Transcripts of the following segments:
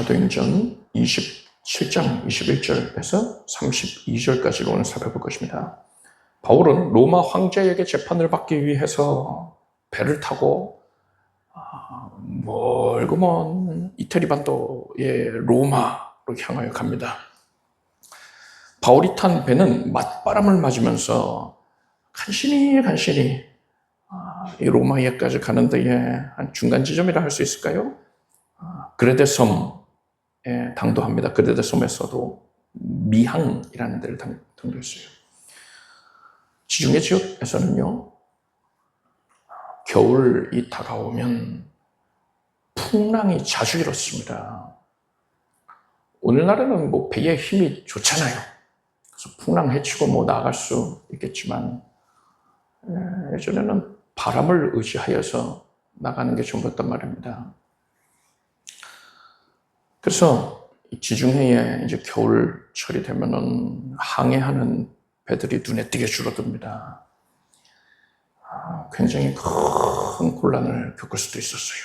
사도행전 27장 21절에서 32절까지를 오늘 살펴볼 것입니다. 바울은 로마 황제에게 재판을 받기 위해서 배를 타고 멀고 먼 이태리 반도의 로마로 향하여 갑니다. 바울이 탄 배는 맞바람을 맞으면서 간신히 이 로마에까지 가는 데에 한 중간 지점이라 할 수 있을까요? 그레데 섬에 당도합니다. 그레데 섬에서도 미항이라는 데를 당도했어요. 지중해 지역에서는요, 겨울이 다가오면 풍랑이 자주 일어섭니다. 오늘날에는 배의 힘이 좋잖아요. 그래서 풍랑 헤치고 나갈 수 있겠지만, 예전에는 바람을 의지하여서 나가는 게 좋았단 말입니다. 그래서 지중해에 이제 겨울철이 되면은 항해하는 배들이 눈에 띄게 줄어듭니다. 굉장히 큰 곤란을 겪을 수도 있었어요.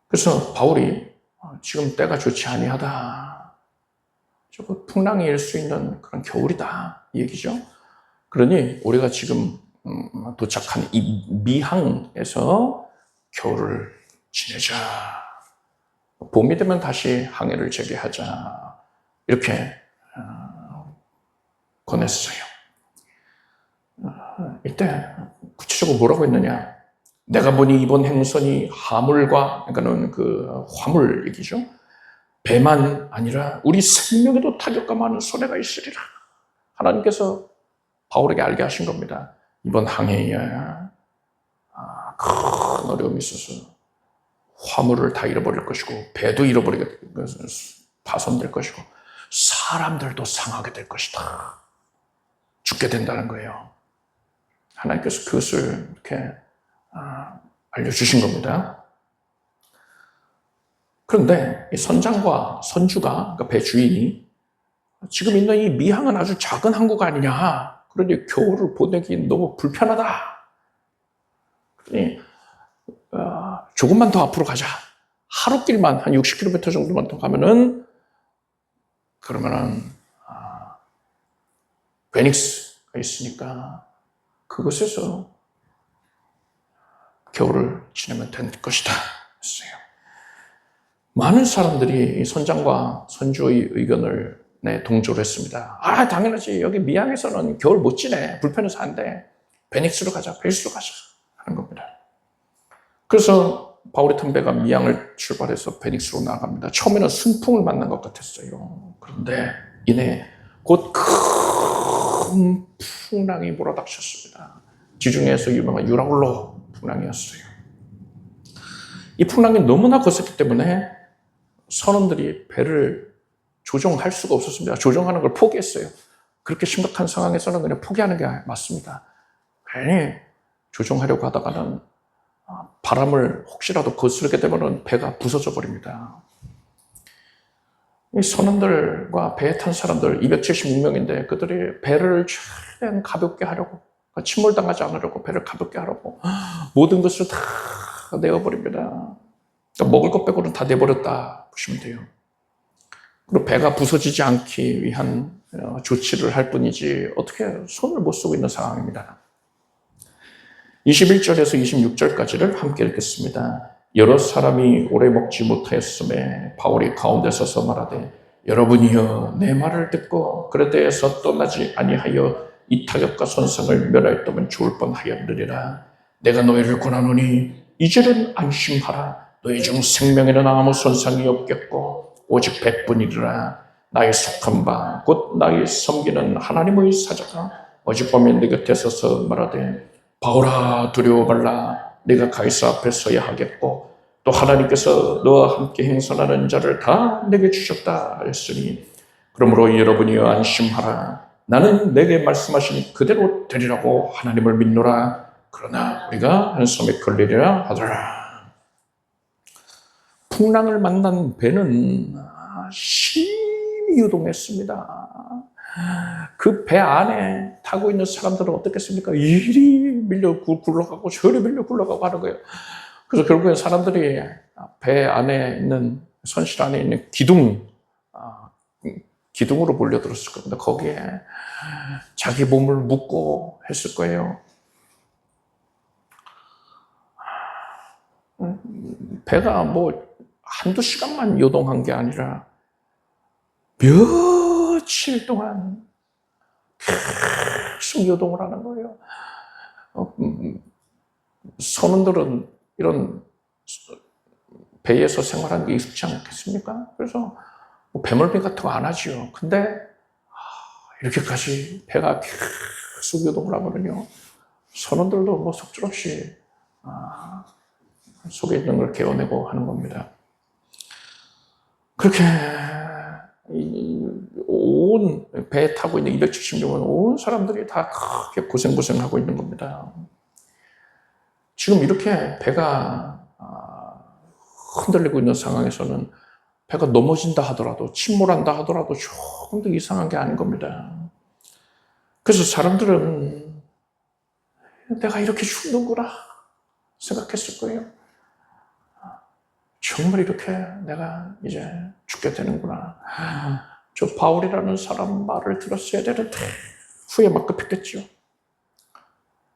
그래서 바울이 지금 때가 좋지 아니하다. 저거 풍랑이 일 수 있는 그런 겨울이다. 이 얘기죠. 그러니 우리가 지금 도착한 이 미항에서 겨울을 지내자. 봄이 되면 다시 항해를 재개하자. 이렇게 권했어요. 이때 구체적으로 뭐라고 했느냐? 내가 보니 이번 행선이 화물과, 그러니까는 그 화물 얘기죠. 배만 아니라 우리 생명에도 타격과 많은 손해가 있으리라. 하나님께서 바울에게 알게 하신 겁니다. 이번 항해에 큰 어려움이 있어서 화물을 다 잃어버릴 것이고 배도 잃어버리게 파손될 것이고 사람들도 상하게 될 것이다. 죽게 된다는 거예요. 하나님께서 그것을 이렇게 알려주신 겁니다. 그런데 이 선장과 선주가, 그러니까 배 주인이 지금 있는 이 미항은 아주 작은 항구가 아니냐. 그러니 겨울을 보내기 너무 불편하다. 그러니 조금만 더 앞으로 가자. 하루길만 한 60km 정도만 더 가면은 그러면은 베닉스가 있으니까 그곳에서 겨울을 지내면 될 것이다 했어요. 많은 사람들이 이 선장과 선주의 의견을 동조를 했습니다. 당연하지. 여기 미항에서는 겨울 못 지내. 불편해서 안 돼. 베닉스로 가자. 베니스로 가자. 하는 겁니다. 그래서 바울이 탄 배가 미항을 출발해서 베닉스로 나갑니다. 처음에는 순풍을 만난 것 같았어요. 그런데 이내 곧 큰 풍랑이 몰아닥쳤습니다. 지중해에서 유명한 유라굴로 풍랑이었어요. 이 풍랑이 너무나 거셌기 때문에 선원들이 배를 조종할 수가 없었습니다. 조종하는 걸 포기했어요. 그렇게 심각한 상황에서는 그냥 포기하는 게 맞습니다. 괜히 조종하려고 하다가는 바람을 혹시라도 거스르게 되면 배가 부서져 버립니다. 이 선원들과 배에 탄 사람들 276명인데 그들이 배를 최대한 가볍게 하려고, 침몰당하지 않으려고 배를 가볍게 하려고 모든 것을 다 내어버립니다. 그러니까 먹을 것 빼고는 다 내버렸다 보시면 돼요. 그리고 배가 부서지지 않기 위한 조치를 할 뿐이지 어떻게 손을 못 쓰고 있는 상황입니다. 21절에서 26절까지를 함께 읽겠습니다. 여러 사람이 오래 먹지 못하였음에 바울이 가운데 서서 말하되 여러분이여 내 말을 듣고 그레데에서 떠나지 아니하여 이 타격과 손상을 멸하였다면 좋을 뻔하였느니라. 내가 너희를 권하노니 이제는 안심하라. 너희 중 생명에는 아무 손상이 없겠고 오직 배뿐이리라. 나의 속한 바 곧 나의 섬기는 하나님의 사자가 어젯밤에 내 곁에 서서 말하되 바울아 두려워 말라. 네가 가이사 앞에 서야 하겠고 또 하나님께서 너와 함께 행선하는 자를 다 내게 주셨다 하였으니 그러므로 여러분이여 안심하라. 나는 내게 말씀하신 그대로 되리라고 하나님을 믿노라. 그러나 우리가 한 섬에 걸리리라 하더라. 풍랑을 만난 배는 심히 유동했습니다. 그 배 안에 타고 있는 사람들은 어떻겠습니까? 이리 밀려 굴러가고 저리 밀려 굴러가고 하는 거예요. 그래서 결국엔 사람들이 배 안에 있는, 선실 안에 있는 기둥으로 몰려들었을 겁니다. 거기에 자기 몸을 묻고 했을 거예요. 배가 뭐 한두 시간만 요동한 게 아니라 며칠 동안 계속 요동을 하는 거예요. 선원들은 이런 배에서 생활하는 게 익숙치 않겠습니까? 그래서 뭐 배멀미 같은 거 안 하지요. 근데 이렇게까지 배가 계속 요동을 하거든요. 선원들도 뭐 속절없이 속에 있는 걸 개어내고 하는 겁니다. 그렇게 온 배에 타고 있는 270명은 온 사람들이 다 그렇게 고생하고 있는 겁니다. 지금 이렇게 배가 흔들리고 있는 상황에서는 배가 넘어진다 하더라도, 침몰한다 하더라도 조금 더 이상한 게 아닌 겁니다. 그래서 사람들은 내가 이렇게 죽는구나 생각했을 거예요. 정말 이렇게 내가 이제 죽게 되는구나. 저 바울이라는 사람 말을 들었어야 되는데 후에 막 급했겠죠.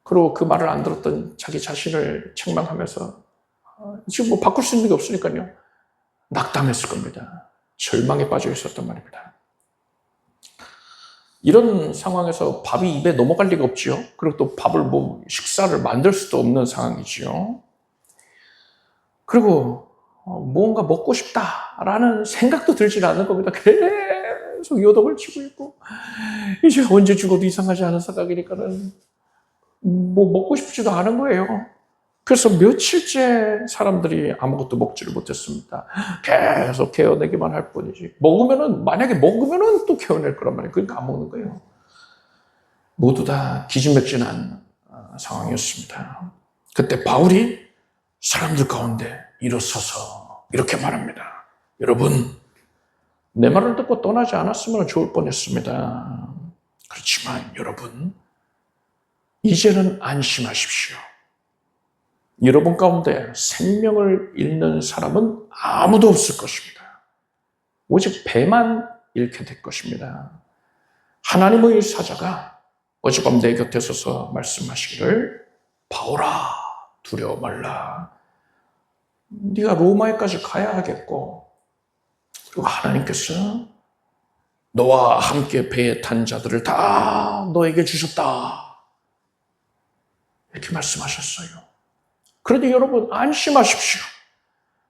그리고 그 말을 안 들었던 자기 자신을 책망하면서 지금 뭐 바꿀 수 있는 게 없으니까요. 낙담했을 겁니다. 절망에 빠져 있었단 말입니다. 이런 상황에서 밥이 입에 넘어갈 리가 없지요. 그리고 또 밥을 뭐 식사를 만들 수도 없는 상황이지요. 그리고 무언가 먹고 싶다라는 생각도 들지 않는 겁니다. 계속 요동을 치고 있고 이제 언제 죽어도 이상하지 않은 생각이니까는 뭐 먹고 싶지도 않은 거예요. 그래서 며칠째 사람들이 아무것도 먹지를 못했습니다. 계속 개어내기만 할 뿐이지. 만약에 먹으면은 또 개어낼 거란 말이에요. 그러니까 안 먹는 거예요. 모두 다 기진맥진한 상황이었습니다. 그때 바울이 사람들 가운데 일어서서 이렇게 말합니다. 여러분, 내 말을 듣고 떠나지 않았으면 좋을 뻔했습니다. 그렇지만 여러분, 이제는 안심하십시오. 여러분 가운데 생명을 잃는 사람은 아무도 없을 것입니다. 오직 배만 잃게 될 것입니다. 하나님의 사자가 어젯밤 내 곁에 서서 말씀하시기를 바울아 두려워 말라. 네가 로마에까지 가야 하겠고 그리고 하나님께서 너와 함께 배에 탄 자들을 다 너에게 주셨다. 이렇게 말씀하셨어요. 그런데 여러분 안심하십시오.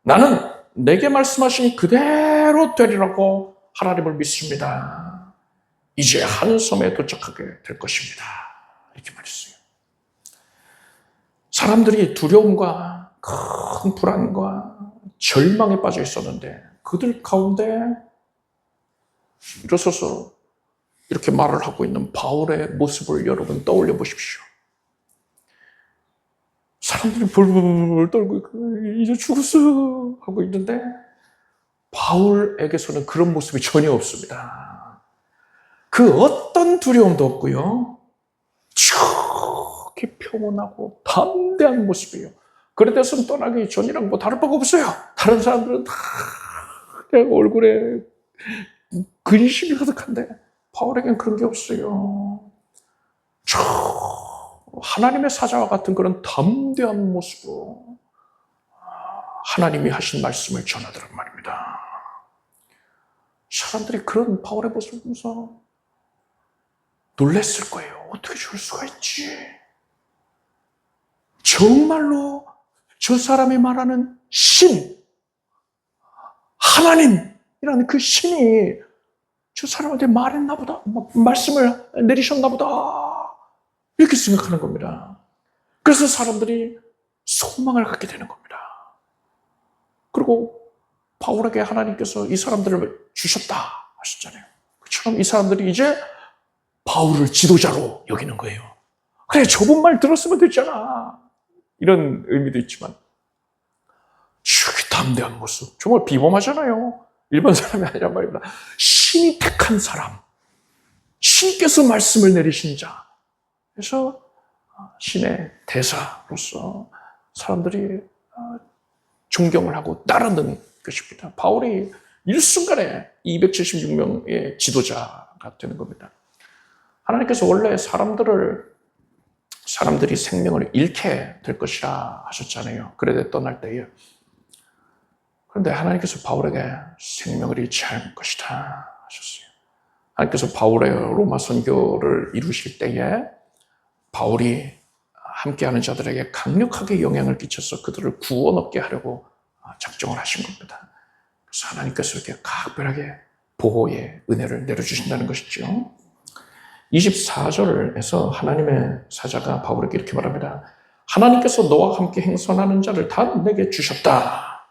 나는 내게 말씀하신 그대로 되리라고 하나님을 믿습니다. 이제 한 섬에 도착하게 될 것입니다. 이렇게 말했어요. 사람들이 두려움과 큰 불안과 절망에 빠져 있었는데 그들 가운데 일어서서 이렇게 말을 하고 있는 바울의 모습을 여러분 떠올려 보십시오. 사람들이 벌벌 떨고 이제 죽었어 하고 있는데 바울에게서는 그런 모습이 전혀 없습니다. 그 어떤 두려움도 없고요. 저렇게 평온하고 담대한 모습이에요. 그래서 떠나기 전이랑 뭐 다를 바가 없어요. 다른 사람들은 다 그냥 얼굴에 근심이 가득한데 바울에게는 그런 게 없어요. 하나님의 사자와 같은 그런 담대한 모습으로 하나님이 하신 말씀을 전하더란 말입니다. 사람들이 그런 바울의 모습을 보면서 놀랬을 거예요. 어떻게 저럴 수가 있지? 정말로 저 사람이 말하는 신, 하나님이라는 그 신이 저 사람한테 말했나 보다, 말씀을 내리셨나 보다 이렇게 생각하는 겁니다. 그래서 사람들이 소망을 갖게 되는 겁니다. 그리고 바울에게 하나님께서 이 사람들을 주셨다 하셨잖아요. 그처럼 이 사람들이 이제 바울을 지도자로 여기는 거예요. 그래, 저분 말 들었으면 됐잖아. 이런 의미도 있지만 저기 담대한 모습 정말 비범하잖아요. 일반 사람이 아니란 말입니다. 신이 택한 사람, 신께서 말씀을 내리신 자. 그래서 신의 대사로서 사람들이 존경을 하고 따르는 것입니다. 바울이 일순간에 276명의 지도자가 되는 겁니다. 하나님께서 원래 사람들이 생명을 잃게 될 것이라 하셨잖아요. 그래도 떠날 때에. 그런데 하나님께서 바울에게 생명을 잃지 않을 것이다 하셨어요. 하나님께서 바울의 로마 선교를 이루실 때에 바울이 함께하는 자들에게 강력하게 영향을 끼쳐서 그들을 구원 얻게 하려고 작정을 하신 겁니다. 그래서 하나님께서 이렇게 각별하게 보호의 은혜를 내려주신다는 것이죠. 24절에서 하나님의 사자가 바울에게 이렇게 말합니다. 하나님께서 너와 함께 행선하는 자를 다 내게 주셨다.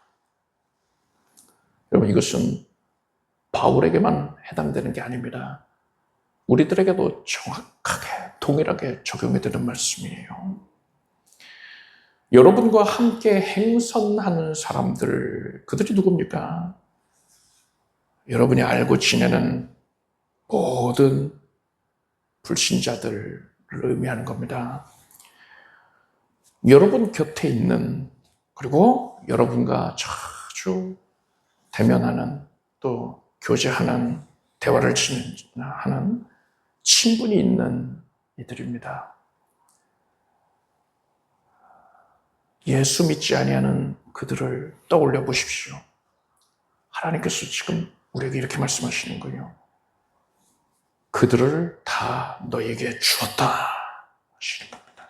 여러분, 이것은 바울에게만 해당되는 게 아닙니다. 우리들에게도 정확하게 동일하게 적용이 되는 말씀이에요. 여러분과 함께 행선하는 사람들, 그들이 누굽니까? 여러분이 알고 지내는 모든 불신자들을 의미하는 겁니다. 여러분 곁에 있는, 그리고 여러분과 자주 대면하는, 또 교제하는, 대화를 하는 친분이 있는 이들입니다. 예수 믿지 아니하는 그들을 떠올려 보십시오. 하나님께서 지금 우리에게 이렇게 말씀하시는 거예요. 그들을 다 너에게 주었다 하시는 겁니다.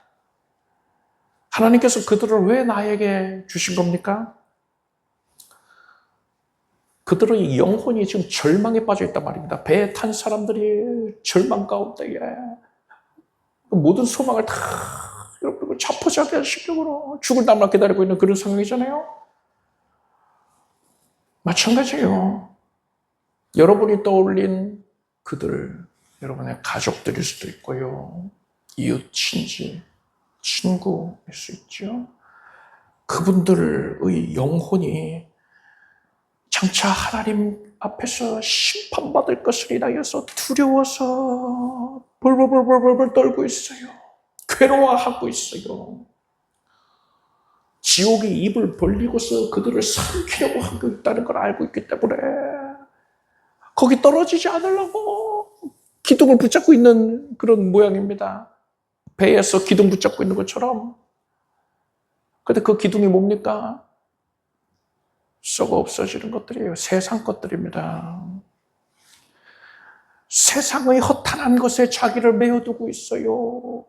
하나님께서 그들을 왜 나에게 주신 겁니까? 그들의 영혼이 지금 절망에 빠져 있단 말입니다. 배에 탄 사람들이 절망 가운데에 모든 소망을 다 자포자기하시려고 죽을 날만 기다리고 있는 그런 상황이잖아요. 마찬가지예요. 여러분이 떠올린 그들, 여러분의 가족들일 수도 있고요. 이웃, 친지, 친구일 수 있죠. 그분들의 영혼이 장차 하나님 앞에서 심판받을 것을 인하여서 두려워서 벌벌벌벌 떨고 있어요. 괴로워하고 있어요. 지옥이 입을 벌리고서 그들을 삼키려고 하고 있다는 걸 알고 있기 때문에 거기 떨어지지 않으려고 기둥을 붙잡고 있는 그런 모양입니다. 배에서 기둥 붙잡고 있는 것처럼. 근데 그 기둥이 뭡니까? 썩어 없어지는 것들이에요. 세상 것들입니다. 세상의 허탄한 것에 자기를 메어두고 있어요.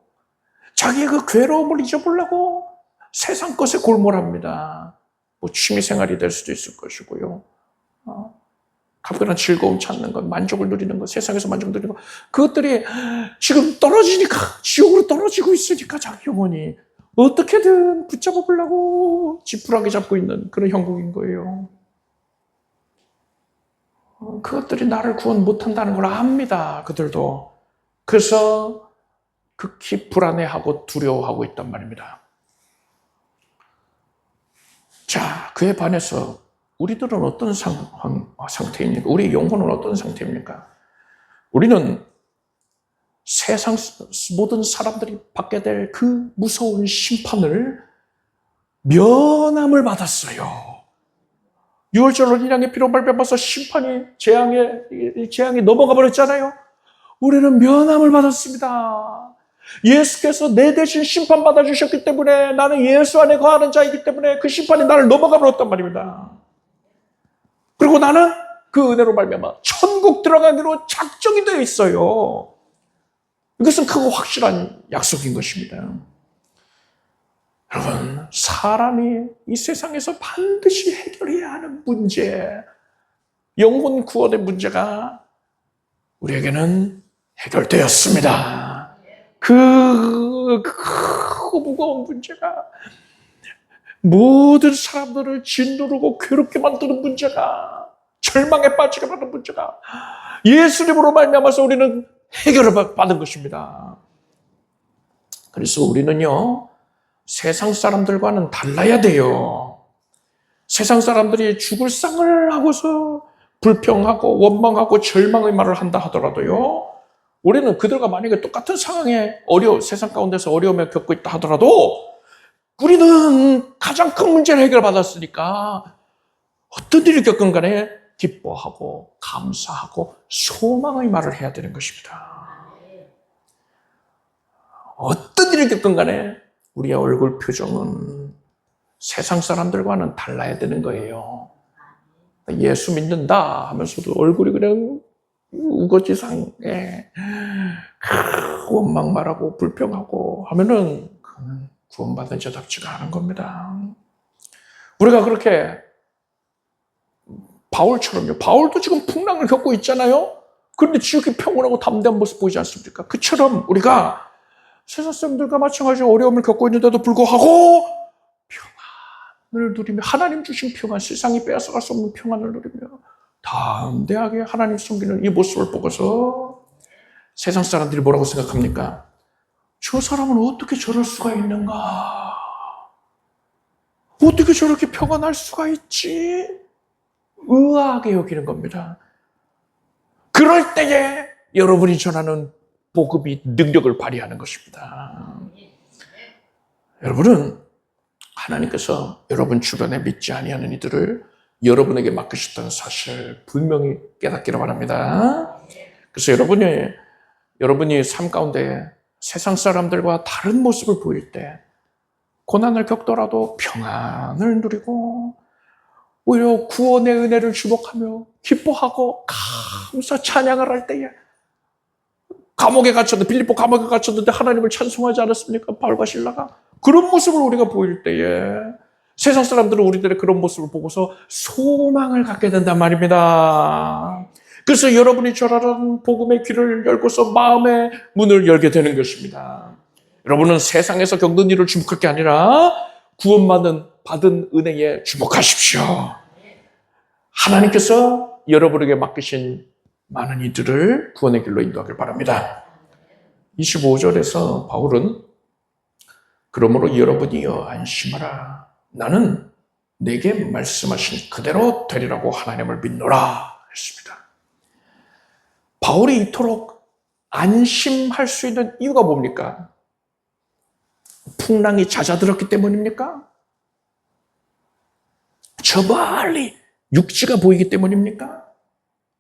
자기의 그 괴로움을 잊어보려고 세상 것에 골몰합니다. 뭐 취미생활이 될 수도 있을 것이고요. 가벼운 즐거움 찾는 것, 만족을 누리는 것, 세상에서 만족 누리는 것, 그것들이 지금 떨어지니까, 지옥으로 떨어지고 있으니까 자기 영혼이 어떻게든 붙잡아보려고 지푸라기 잡고 있는 그런 형국인 거예요. 그것들이 나를 구원 못한다는 걸 압니다. 그들도. 그래서 극히 불안해하고 두려워하고 있단 말입니다. 자, 그에 반해서 우리들은 어떤 상태입니까? 우리 영혼은 어떤 상태입니까? 우리는 세상 모든 사람들이 받게 될 그 무서운 심판을 면함을 받았어요. 6월절 어린양의 피로 밟아서 심판이 재앙이 넘어가 버렸잖아요. 우리는 면함을 받았습니다. 예수께서 내 대신 심판받아 주셨기 때문에 나는 예수 안에 거하는 자이기 때문에 그 심판이 나를 넘어가 버렸단 말입니다. 그리고 나는 그 은혜로 말미암아 천국 들어가기로 작정이 되어 있어요. 이것은 크고 확실한 약속인 것입니다. 여러분, 사람이 이 세상에서 반드시 해결해야 하는 문제, 영혼 구원의 문제가 우리에게는 해결되었습니다. 그 크고 무거운 문제가, 모든 사람들을 짓누르고 괴롭게 만드는 문제가, 절망에 빠지게 하는 문제가 예수님으로 말미암아서 우리는 해결을 받은 것입니다. 그래서 우리는요, 세상 사람들과는 달라야 돼요. 세상 사람들이 죽을 상을 하고서 불평하고 원망하고 절망의 말을 한다 하더라도요, 우리는 그들과 만약에 똑같은 상황에 세상 가운데서 어려움을 겪고 있다 하더라도 우리는 가장 큰 문제를 해결받았으니까 어떤 일을 겪은 간에 기뻐하고 감사하고 소망의 말을 해야 되는 것입니다. 어떤 일을 겪은 간에 우리의 얼굴 표정은 세상 사람들과는 달라야 되는 거예요. 예수 믿는다 하면서도 얼굴이 그냥 우거지상에 원망말하고 불평하고 하면은 그건 구원받은 자답지가 않은 겁니다. 우리가 그렇게 바울처럼요. 바울도 지금 풍랑을 겪고 있잖아요. 그런데 지극히 평온하고 담대한 모습 보이지 않습니까? 그처럼 우리가 세상 사람들과 마찬가지로 어려움을 겪고 있는데도 불구하고 평안을 누리며 하나님 주신 평안, 세상이 빼앗아갈 수 없는 평안을 누리며 담대하게 하나님 섬기는 이 모습을 보고서 세상 사람들이 뭐라고 생각합니까? 저 사람은 어떻게 저럴 수가 있는가? 어떻게 저렇게 평안할 수가 있지? 의아하게 여기는 겁니다. 그럴 때에 여러분이 전하는 복음이 능력을 발휘하는 것입니다. 여러분은 하나님께서 여러분 주변에 믿지 아니하는 이들을 여러분에게 맡기셨다는 사실을 분명히 깨닫기를 바랍니다. 그래서 여러분이 삶 가운데 세상 사람들과 다른 모습을 보일 때 고난을 겪더라도 평안을 누리고 오히려 구원의 은혜를 주목하며 기뻐하고 감사 찬양을 할 때에 빌립보 감옥에 갇혔는데 하나님을 찬송하지 않았습니까? 바울과 실라가 그런 모습을 우리가 보일 때에 세상 사람들은 우리들의 그런 모습을 보고서 소망을 갖게 된단 말입니다. 그래서 여러분이 저라는 복음의 귀를 열고서 마음의 문을 열게 되는 것입니다. 여러분은 세상에서 겪는 일을 주목할 게 아니라 받은 은혜에 주목하십시오. 하나님께서 여러분에게 맡기신 많은 이들을 구원의 길로 인도하길 바랍니다. 25절에서 바울은 그러므로 여러분이여 안심하라. 나는 내게 말씀하신 그대로 되리라고 하나님을 믿노라 했습니다. 바울이 이토록 안심할 수 있는 이유가 뭡니까? 풍랑이 잦아들었기 때문입니까? 저 멀리 육지가 보이기 때문입니까?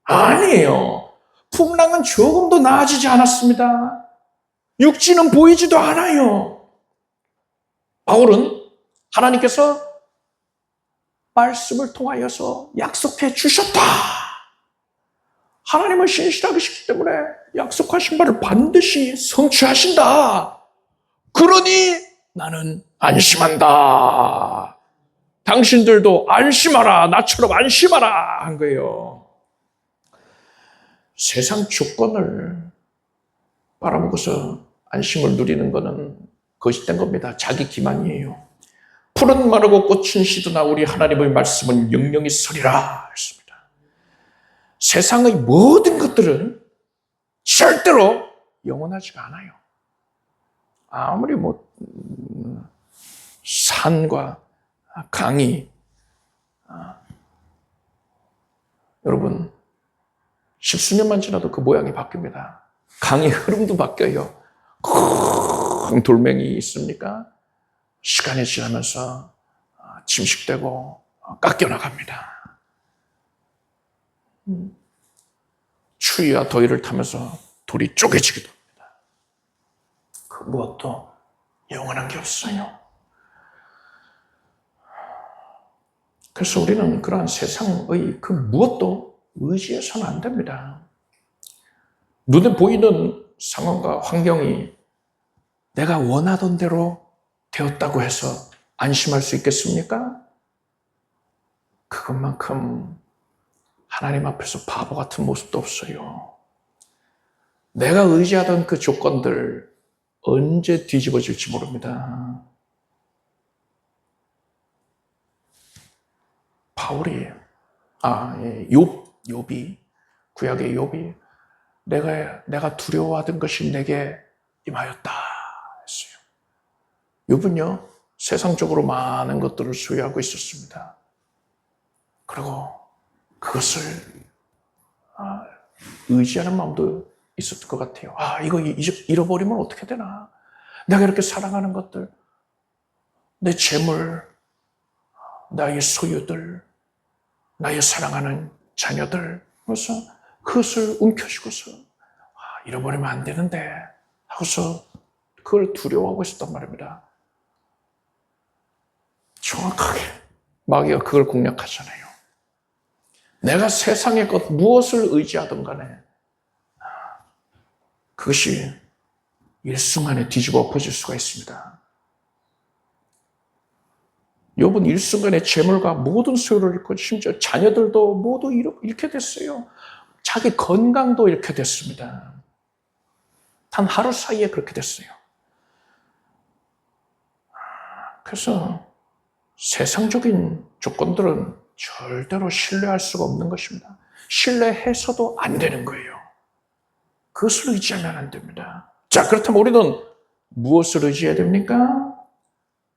아니에요. 풍랑은 조금도 나아지지 않았습니다. 육지는 보이지도 않아요. 바울은 하나님께서 말씀을 통하여서 약속해 주셨다. 하나님은 신실하시기 때문에 약속하신 바를 반드시 성취하신다. 그러니 나는 안심한다. 당신들도 안심하라. 나처럼 안심하라. 한 거예요. 세상 조건을 바라보고서 안심을 누리는 것은 거짓된 겁니다. 자기 기만이에요. 푸른 마르고 꽃은 시드나 우리 하나님의 말씀은 영영이 서리라 했습니다. 세상의 모든 것들은 절대로 영원하지가 않아요. 아무리 산과 강이 여러분 십수년만 지나도 그 모양이 바뀝니다. 강의 흐름도 바뀌어요. 큰 돌멩이 있습니까? 시간이 지나면서 침식되고 깎여나갑니다. 추위와 더위를 타면서 돌이 쪼개지기도 합니다. 그 무엇도 영원한 게 없어요. 그래서 우리는 그러한 세상의 그 무엇도 의지해서는 안 됩니다. 눈에 보이는 상황과 환경이 내가 원하던 대로 되었다고 해서 안심할 수 있겠습니까? 그것만큼 하나님 앞에서 바보 같은 모습도 없어요. 내가 의지하던 그 조건들 언제 뒤집어질지 모릅니다. 바울이 욥이 구약의 욥이 내가 두려워하던 것이 내게 임하였다 했어요. 욥은요 세상적으로 많은 것들을 소유하고 있었습니다. 그리고 그것을 의지하는 마음도 있었을 것 같아요. 이거 잃어버리면 어떻게 되나? 내가 이렇게 사랑하는 것들 내 재물, 나의 소유들, 나의 사랑하는 자녀들, 그래서 그것을 움켜쥐고서 잃어버리면 안 되는데 하고서 그걸 두려워하고 있었단 말입니다. 정확하게 마귀가 그걸 공략하잖아요. 내가 세상의 것 무엇을 의지하든 간에 그것이 일순간에 뒤집어 엎어질 수가 있습니다. 욥은 일순간에 재물과 모든 소유를 잃고 심지어 자녀들도 모두 잃게 됐어요. 자기 건강도 잃게 됐습니다. 단 하루 사이에 그렇게 됐어요. 그래서 세상적인 조건들은 절대로 신뢰할 수가 없는 것입니다. 신뢰해서도 안 되는 거예요. 그것을 의지하면 안 됩니다. 자, 그렇다면 우리는 무엇을 의지해야 됩니까?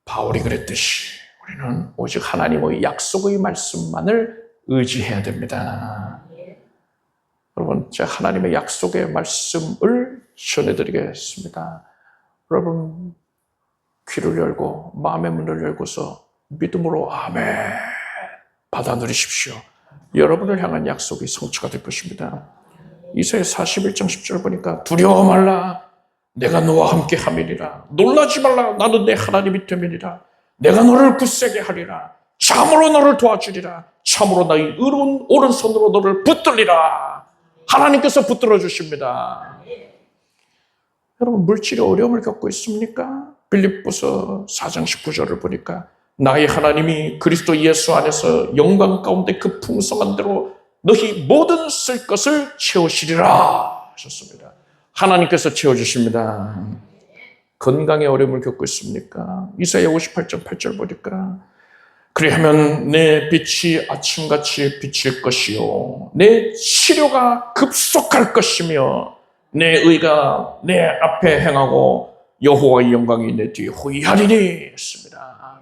바울이 그랬듯이 우리는 오직 하나님의 약속의 말씀만을 의지해야 됩니다. 여러분, 제가 하나님의 약속의 말씀을 전해드리겠습니다. 여러분, 귀를 열고 마음의 문을 열고서 믿음으로 아멘 받아 누리십시오. 여러분을 향한 약속이 성취가 될 것입니다. 이사야 41장 10절 보니까 두려워 말라 내가 너와 함께 함이니라. 놀라지 말라 나는 내 하나님이 됨이니라. 내가 너를 굳세게 하리라. 참으로 너를 도와주리라. 참으로 나의 의로운 오른손으로 너를 붙들리라. 하나님께서 붙들어 주십니다. 여러분, 물질이 어려움을 겪고 있습니까? 빌립보서 4장 19절을 보니까 나의 하나님이 그리스도 예수 안에서 영광 가운데 그 풍성한 대로 너희 모든 쓸 것을 채우시리라 하셨습니다. 하나님께서 채워주십니다. 건강에 어려움을 겪고 있습니까? 이사야 58장 8절 보니까 그리하면 내 빛이 아침같이 비칠 것이요 내 치료가 급속할 것이며 내 의가 내 앞에 행하고 여호와의 영광이 내 뒤에 호위하리니 했습니다.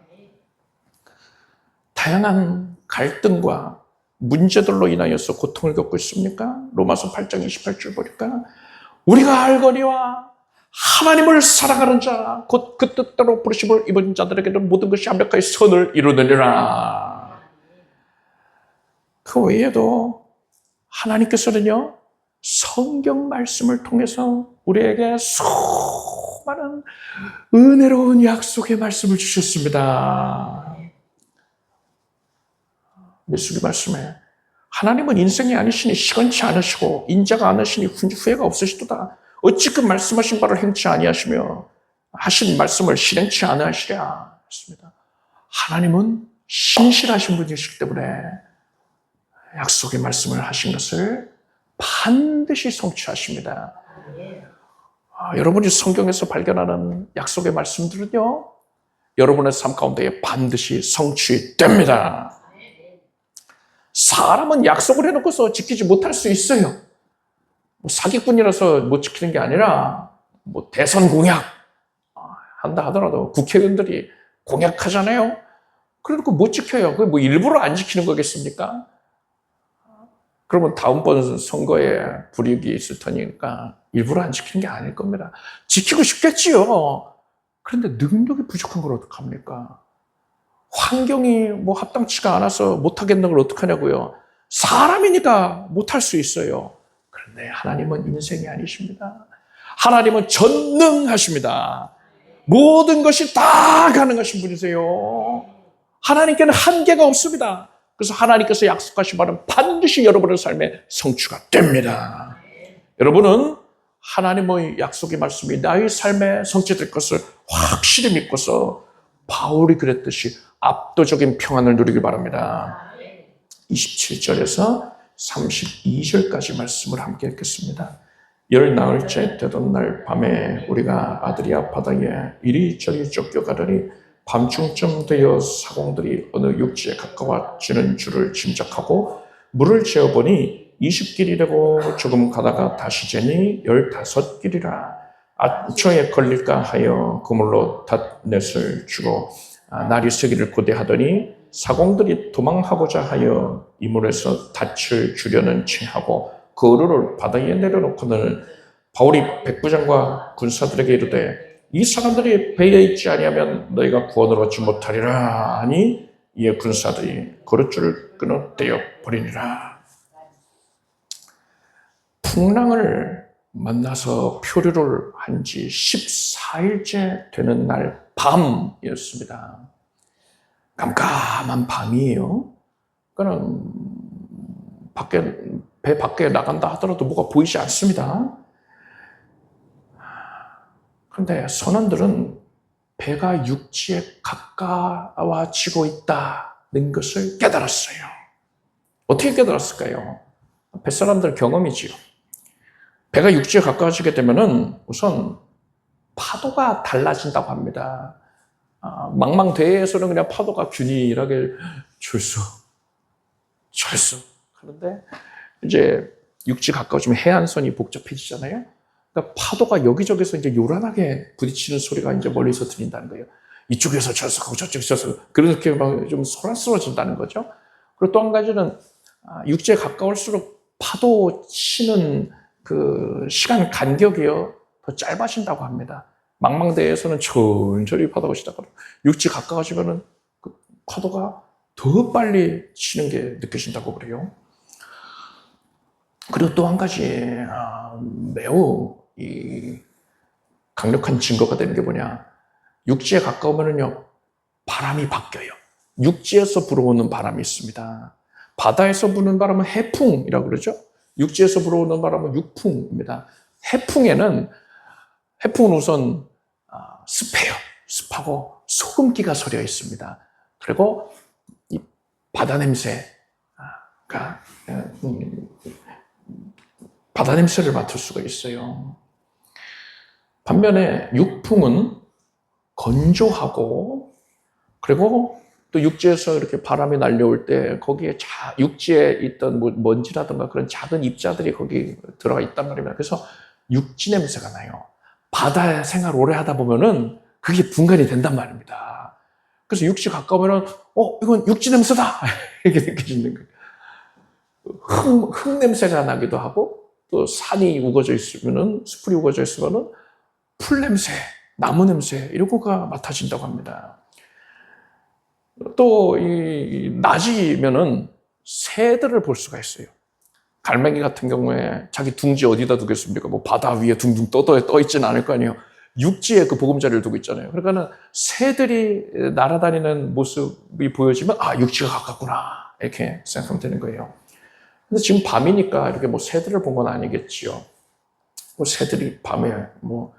다양한 갈등과 문제들로 인하여서 고통을 겪고 있습니까? 로마서 8장 28절 보니까 우리가 알거니와 하나님을 사랑하는 자 곧 그 뜻대로 부르심을 입은 자들에게는 모든 것이 완벽하게 선을 이루느니라. 그 외에도 하나님께서는요 성경 말씀을 통해서 우리에게 수많은 은혜로운 약속의 말씀을 주셨습니다. 예수님 말씀에 하나님은 인생이 아니시니 시건치 않으시고 인자가 않으시니 후회가 없으시도다. 어찌 그 말씀하신 바를 행치 아니하시며 하신 말씀을 실행치 아니하시랴 했습니다. 하나님은 신실하신 분이시기 때문에 약속의 말씀을 하신 것을 반드시 성취하십니다. 여러분이 성경에서 발견하는 약속의 말씀들은요 여러분의 삶 가운데 반드시 성취됩니다. 사람은 약속을 해놓고서 지키지 못할 수 있어요. 사기꾼이라서 못 지키는 게 아니라 대선 공약 한다 하더라도 국회의원들이 공약하잖아요. 그래놓고 못 지켜요. 그게 일부러 안 지키는 거겠습니까? 그러면 다음번 선거에 불이익이 있을 테니까 일부러 안 지키는 게 아닐 겁니다. 지키고 싶겠지요. 그런데 능력이 부족한 걸 어떡합니까? 환경이 합당치가 않아서 못하겠는 걸 어떡하냐고요. 사람이니까 못할 수 있어요. 그런데 하나님은 인생이 아니십니다. 하나님은 전능하십니다. 모든 것이 다 가능하신 분이세요. 하나님께는 한계가 없습니다. 그래서 하나님께서 약속하신 바는 반드시 여러분의 삶에 성취가 됩니다. 여러분은 하나님의 약속의 말씀이 나의 삶에 성취될 것을 확실히 믿고서 바울이 그랬듯이 압도적인 평안을 누리길 바랍니다. 27절에서 32절까지 말씀을 함께 읽겠습니다. 열 나흘째 되던 날 밤에 우리가 아드리아 바다에 이리저리 쫓겨가더니 밤중쯤 되어 사공들이 어느 육지에 가까워지는 줄을 짐작하고 물을 재어보니 20길이라고 조금 가다가 다시 재니 15길이라 안초에 걸릴까 하여 그물로 닷넷을 주고 날이 새기를 고대하더니 사공들이 도망하고자 하여 이물에서 닻을 주려는 체하고 그 어루를 바다에 내려놓고는 바울이 백부장과 군사들에게 이르되 이 사람들이 배에 있지 아니하면 너희가 구원을 얻지 못하리라 하니 이에 군사들이 거룻줄을 끊어 떼어 버리니라. 풍랑을 만나서 표류를 한 지 14일째 되는 날 밤이었습니다. 깜깜한 밤이에요. 그러니까 배 밖에 나간다 하더라도 뭐가 보이지 않습니다. 그런데 선원들은 배가 육지에 가까워지고 있다는 것을 깨달았어요. 어떻게 깨달았을까요? 뱃사람들 경험이지요. 배가 육지에 가까워지게 되면은 우선 파도가 달라진다고 합니다. 망망대해에서는 그냥 파도가 균일하게 철수. 그런데 이제 육지 가까워지면 해안선이 복잡해지잖아요. 그러니까 파도가 여기저기서 이제 요란하게 부딪히는 소리가 이제 멀리서 들린다는 거예요. 이쪽에서 철썩하고 저쪽에서 철썩하고 그렇게 막 좀 소란스러워진다는 거죠. 그리고 또 한 가지는 육지에 가까울수록 파도 치는 그 시간 간격이요 더 짧아진다고 합니다. 망망대해에서는 천천히 파도가 시작하고 육지 가까워지면은 그 파도가 더 빨리 치는 게 느껴진다고 그래요. 그리고 또 한 가지 매우 강력한 증거가 되는 게 뭐냐? 육지에 가까우면은요 바람이 바뀌어요. 육지에서 불어오는 바람이 있습니다. 바다에서 부는 바람은 해풍이라고 그러죠. 육지에서 불어오는 바람은 육풍입니다. 해풍은 우선 습해요. 습하고 소금기가 서려 있습니다. 그리고 이 바다 냄새가 바다 냄새를 맡을 수가 있어요. 반면에 육풍은 건조하고 그리고 또 육지에서 이렇게 바람이 날려올 때 거기에 육지에 있던 먼지라든가 그런 작은 입자들이 거기 들어가 있단 말입니다. 그래서 육지 냄새가 나요. 바다 생활 오래 하다 보면은 그게 분간이 된단 말입니다. 그래서 육지 가까우면은 이건 육지 냄새다 이렇게 느껴지는 거예요. 흙 냄새가 나기도 하고 또 산이 우거져 있으면은 숲이 우거져 있으면은 풀 냄새, 나무 냄새 이런 거가 맡아진다고 합니다. 또 낮이면은 새들을 볼 수가 있어요. 갈매기 같은 경우에 자기 둥지 어디다 두겠습니까? 뭐 바다 위에 둥둥 떠 있지는 않을 거 아니에요. 육지에 그 보금자리를 두고 있잖아요. 그러니까는 새들이 날아다니는 모습이 보여지면 육지가 가깝구나 이렇게 생각하면 되는 거예요. 근데 지금 밤이니까 이렇게 뭐 새들을 본 건 아니겠지요. 뭐 새들이 밤에 뭐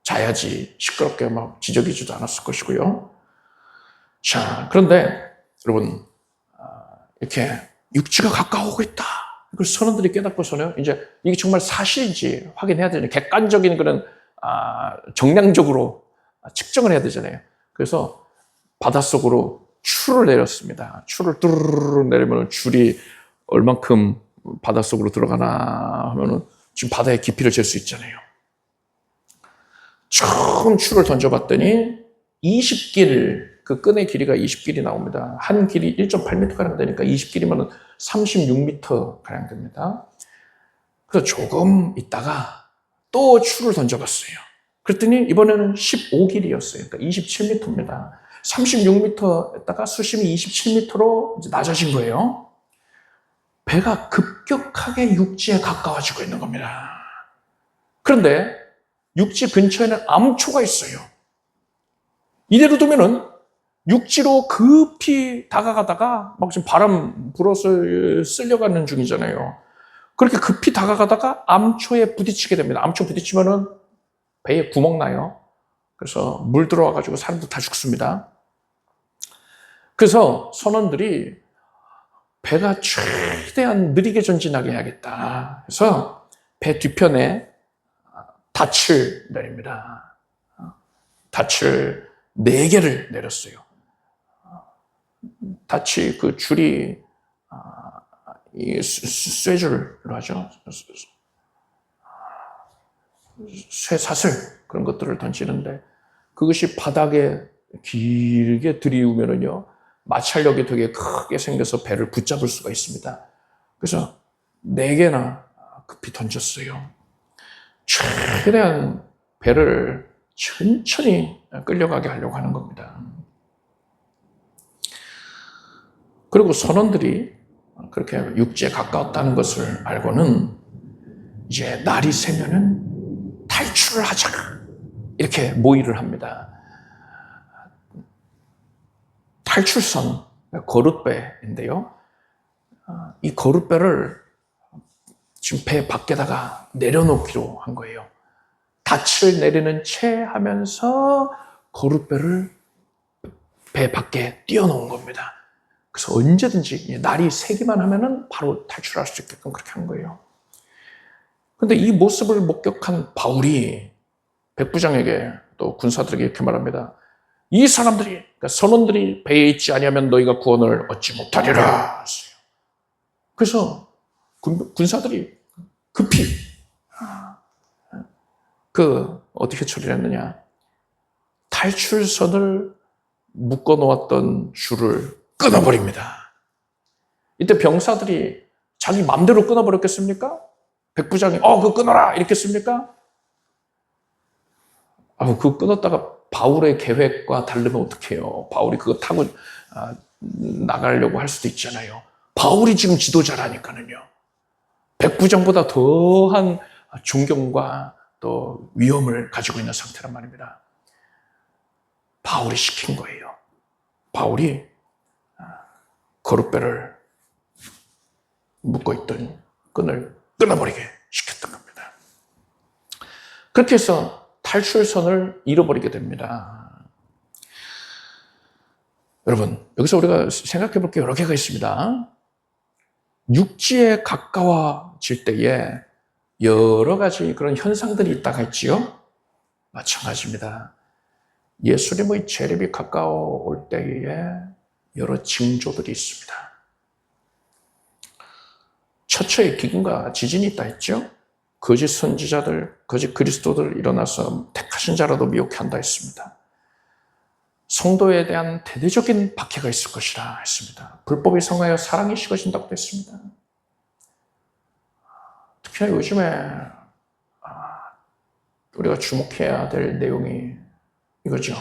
자야지 시끄럽게 막 지저귀지도 않았을 것이고요. 자, 그런데 여러분 이렇게 육지가 가까워오고 있다. 이걸 선원들이 깨닫고서는 이제 이게 정말 사실인지 확인해야 되잖아요. 객관적인 그런 정량적으로 측정을 해야 되잖아요. 그래서 바닷속으로 추를 내렸습니다. 추를 뚜루루루 내리면 줄이 얼만큼 바닷속으로 들어가나 하면은 지금 바다의 깊이를 잴 수 있잖아요. 처음 추를 던져봤더니 20길, 그 끈의 길이가 20길이 나옵니다. 한 길이 1.8m가량 되니까 20길이면 36m가량 됩니다. 그래서 조금 있다가 또 추를 던져봤어요. 그랬더니 이번에는 15길이었어요. 그러니까 27m입니다. 36m에다가 수심이 27m로 이제 낮아진 거예요. 배가 급격하게 육지에 가까워지고 있는 겁니다. 그런데 육지 근처에는 암초가 있어요. 이대로 두면은 육지로 급히 다가가다가 막 지금 바람 불어서 쓸려가는 중이잖아요. 그렇게 급히 다가가다가 암초에 부딪히게 됩니다. 암초 부딪히면은 배에 구멍 나요. 그래서 물 들어와가지고 사람들 다 죽습니다. 그래서 선원들이 배가 최대한 느리게 전진하게 해야겠다. 그래서 배 뒤편에 닻을 내립니다. 닻을 4개를 내렸어요. 닻이 그 줄이 쇠줄로 하죠. 쇠사슬 그런 것들을 던지는데 그것이 바닥에 길게 들이우면은요 마찰력이 되게 크게 생겨서 배를 붙잡을 수가 있습니다. 그래서 4개나 급히 던졌어요. 최대한 배를 천천히 끌려가게 하려고 하는 겁니다. 그리고 선원들이 그렇게 육지에 가까웠다는 것을 알고는 이제 날이 새면은 탈출을 하자, 이렇게 모의를 합니다. 탈출선, 거룻배인데요. 이 거룻배를 지금 배 밖에다가 내려놓기로 한 거예요. 닻을 내리는 채 하면서 거룻배를 배 밖에 띄워놓은 겁니다. 그래서 언제든지 날이 새기만 하면은 바로 탈출할 수 있게끔 그렇게 한 거예요. 그런데 이 모습을 목격한 바울이 백부장에게 또 군사들에게 이렇게 말합니다. 이 사람들이, 그러니까 선원들이 배에 있지 아니하면 너희가 구원을 얻지 못하리라. 그래서 군사들이 급히 어떻게 처리를 했느냐, 탈출선을 묶어 놓았던 줄을 끊어버립니다. 이때 병사들이 자기 마음대로 끊어버렸겠습니까? 백부장이 그거 끊어라 이렇게 했습니까? 그거 끊었다가 바울의 계획과 다르면 어떡해요? 바울이 그거 타고 나가려고 할 수도 있잖아요. 바울이 지금 지도자라니까는요. 백부장보다 더한 존경과 또 위험을 가지고 있는 상태란 말입니다. 바울이 시킨 거예요. 바울이 거룻배를 묶고 있던 끈을 끊어버리게 시켰던 겁니다. 그렇게 해서 탈출선을 잃어버리게 됩니다. 여러분, 여기서 우리가 생각해 볼 게 여러 개가 있습니다. 육지에 가까워질 때에 여러 가지 그런 현상들이 있다가 있지요. 마찬가지입니다. 예수님의 재림이 가까워올 때에 여러 징조들이 있습니다. 처처에 기근과 지진이 있다 했죠. 거짓 선지자들, 거짓 그리스도들 일어나서 택하신 자라도 미혹해 한다 했습니다. 성도에 대한 대대적인 박해가 있을 것이라 했습니다. 불법이 성하여 사랑이 식어진다고 했습니다. 특히나 요즘에 우리가 주목해야 될 내용이 이거죠.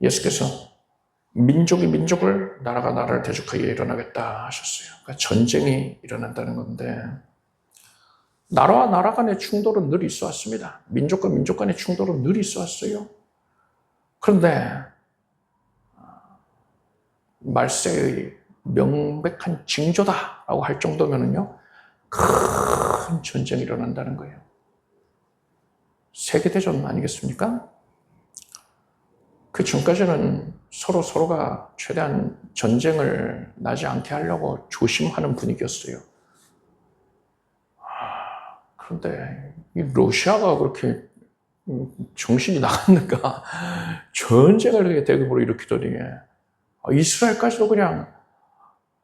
예수께서 민족이 민족을, 나라가 나라를 대적하여 일어나겠다 하셨어요. 그러니까 전쟁이 일어난다는 건데, 나라와 나라 간의 충돌은 늘 있어 왔습니다. 민족과 민족 간의 충돌은 늘 있어 왔어요. 그런데 말세의 명백한 징조다라고 할 정도면은요, 큰 전쟁이 일어난다는 거예요. 세계대전 아니겠습니까? 그 전까지는 서로가 최대한 전쟁을 나지 않게 하려고 조심하는 분위기였어요. 그런데 이 러시아가 그렇게 정신이 나갔는가, 전쟁을 대규모로 일으키더니 이스라엘까지도 그냥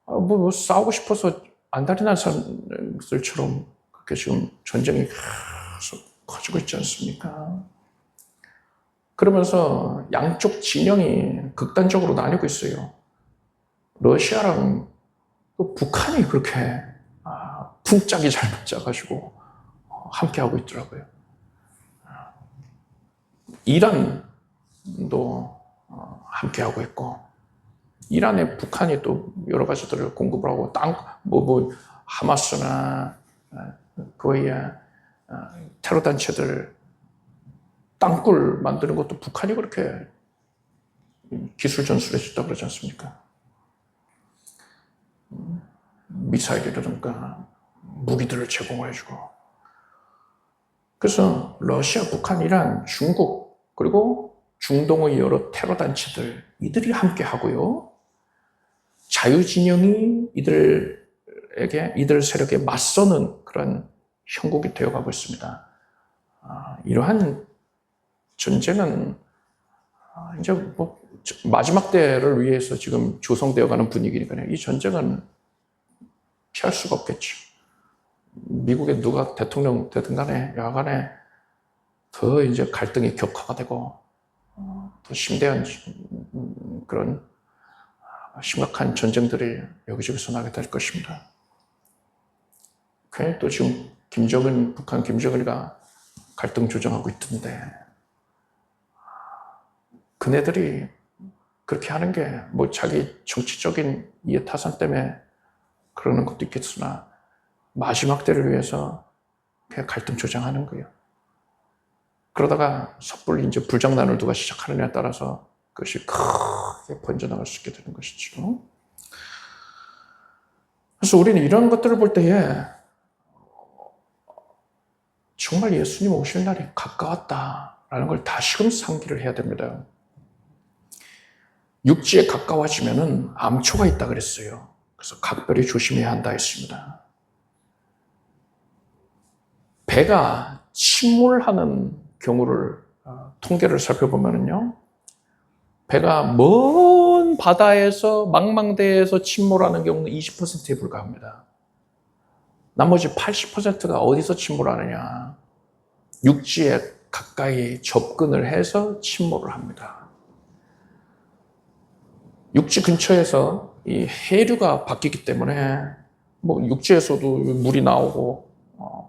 뭐 싸우고 싶어서 안달이 난 사람들처럼 그렇게 지금 전쟁이 계속 커지고 있지 않습니까? 그러면서 양쪽 진영이 극단적으로 나뉘고 있어요. 러시아랑 또 북한이 그렇게 쿵짝이 잘 맞아가지고 함께하고 있더라고요. 이란도 함께하고 있고, 이란에 북한이 또 여러 가지들을 공급을 하고, 하마스나 거의 테러 단체들 땅굴 만드는 것도 북한이 그렇게 기술 전수를 해줬다고 그러지 않습니까? 미사일이라든가 무기들을 제공을 해주고. 그래서 러시아, 북한, 이란, 중국, 그리고 중동의 여러 테러 단체들, 이들이 함께 하고요. 자유진영이 이들 세력에 맞서는 그런 형국이 되어가고 있습니다. 이러한 전쟁은 이제 뭐 마지막 때를 위해서 지금 조성되어가는 분위기니까요. 이 전쟁은 피할 수가 없겠죠. 미국에 누가 대통령 되든 간에 여하간에 더 이제 갈등이 격화가 되고 더 심대한 그런 심각한 전쟁들이 여기저기서 나게 될 것입니다. 괜히 또 지금 북한 김정은이가 갈등 조정하고 있던데, 그네들이 그렇게 하는 게 뭐 자기 정치적인 이해타산 때문에 그러는 것도 있겠으나 마지막 때를 위해서 그냥 갈등 조장하는 거예요. 그러다가 섣불리 이제 불장난을 누가 시작하느냐에 따라서 그것이 크게 번져나갈 수 있게 되는 것이죠. 그래서 우리는 이런 것들을 볼 때에 정말 예수님 오실 날이 가까웠다라는 걸 다시금 상기를 해야 됩니다. 육지에 가까워지면은 암초가 있다 그랬어요. 그래서 각별히 조심해야 한다 했습니다. 배가 침몰하는 경우를 통계를 살펴보면요, 배가 먼 바다에서 망망대해에서 침몰하는 경우는 20%에 불과합니다. 나머지 80%가 어디서 침몰하느냐? 육지에 가까이 접근을 해서 침몰을 합니다. 육지 근처에서 이 해류가 바뀌기 때문에 뭐 육지에서도 물이 나오고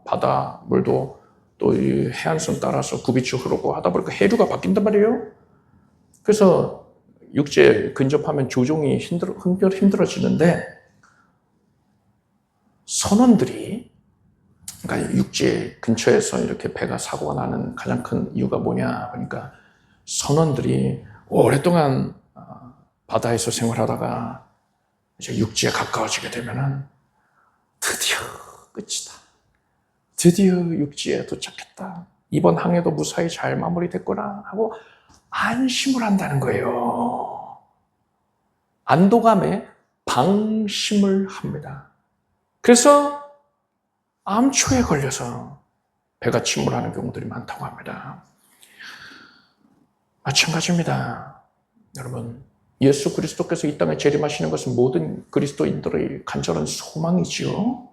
바다 물도 또 이 해안선 따라서 굽이쳐 흐르고 하다 보니까 해류가 바뀐단 말이에요. 그래서 육지에 근접하면 조종이 힘들어지는데, 선원들이, 그러니까 육지 근처에서 이렇게 배가 사고가 나는 가장 큰 이유가 뭐냐 그러니까, 선원들이 오랫동안 바다에서 생활하다가 이제 육지에 가까워지게 되면은 드디어 끝이다. 드디어 육지에 도착했다. 이번 항해도 무사히 잘 마무리됐구나 하고 안심을 한다는 거예요. 안도감에 방심을 합니다. 그래서 암초에 걸려서 배가 침몰하는 경우들이 많다고 합니다. 마찬가지입니다. 여러분, 예수 그리스도께서 이 땅에 재림하시는 것은 모든 그리스도인들의 간절한 소망이지요.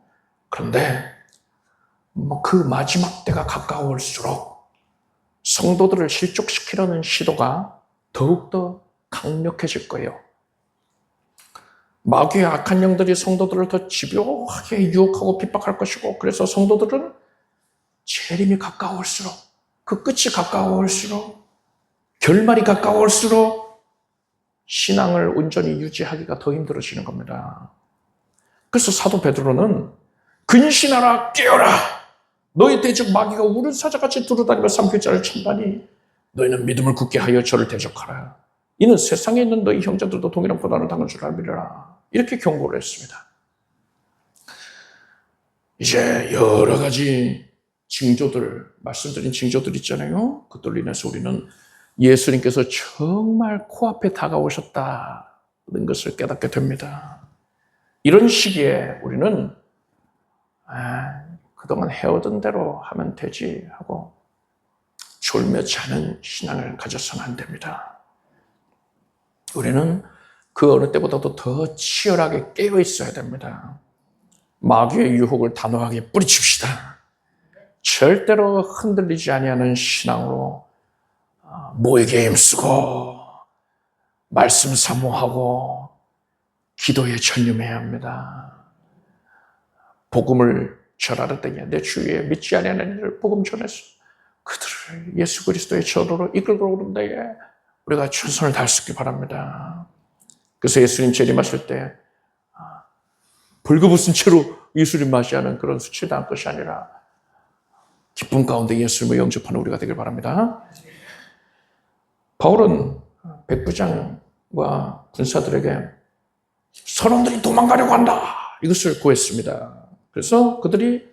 그런데 그 마지막 때가 가까울수록 성도들을 실족시키려는 시도가 더욱더 강력해질 거예요. 마귀의 악한 영들이 성도들을 더 집요하게 유혹하고 핍박할 것이고, 그래서 성도들은 재림이 가까울수록, 그 끝이 가까울수록, 결말이 가까울수록 신앙을 온전히 유지하기가 더 힘들어지는 겁니다. 그래서 사도 베드로는 근신하라, 깨어라, 너희 대적 마귀가 우는 사자같이 두루다니며 삼킬 자를 찬다니 너희는 믿음을 굳게 하여 저를 대적하라. 이는 세상에 있는 너희 형제들도 동일한 고난을 당할 줄 알미라. 이렇게 경고를 했습니다. 이제 여러 가지 징조들, 말씀드린 징조들 있잖아요. 그들로 인해서 우리는 예수님께서 정말 코앞에 다가오셨다는 것을 깨닫게 됩니다. 이런 시기에 우리는 그동안 해오던 대로 하면 되지 하고 졸며치 않은 신앙을 가져서는 안 됩니다. 우리는 그 어느 때보다도 더 치열하게 깨어 있어야 됩니다. 마귀의 유혹을 단호하게 뿌리칩시다. 절대로 흔들리지 아니하는 신앙으로 모에게 힘쓰고 말씀 사모하고 기도에 전념해야 합니다. 복음을 전하는 때에 내 주위에 믿지 아니하는 이를 복음 전해서 그들을 예수 그리스도의 전으로 이끌고 오는 데에 우리가 최선을 다할 수 있기 바랍니다. 그래서 예수님 재림하실 때 벌거벗은 채로 예수님 맞이하는 그런 수치당한 것이 아니라 기쁨 가운데 예수님을 영접하는 우리가 되길 바랍니다. 바울은 백부장과 군사들에게 선원들이 도망가려고 한다, 이것을 구했습니다. 그래서 그들이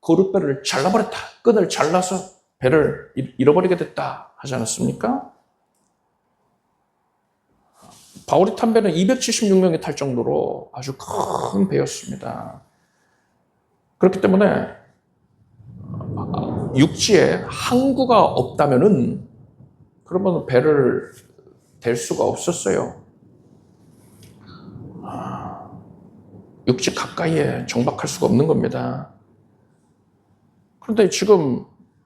거룻배를 잘라버렸다, 끈을 잘라서 배를 잃어버리게 됐다 하지 않았습니까? 바울이 탄 배는 276명이 탈 정도로 아주 큰 배였습니다. 그렇기 때문에 육지에 항구가 없다면은 그러면 배를 댈 수가 없었어요. 육지 가까이에 정박할 수가 없는 겁니다. 그런데 지금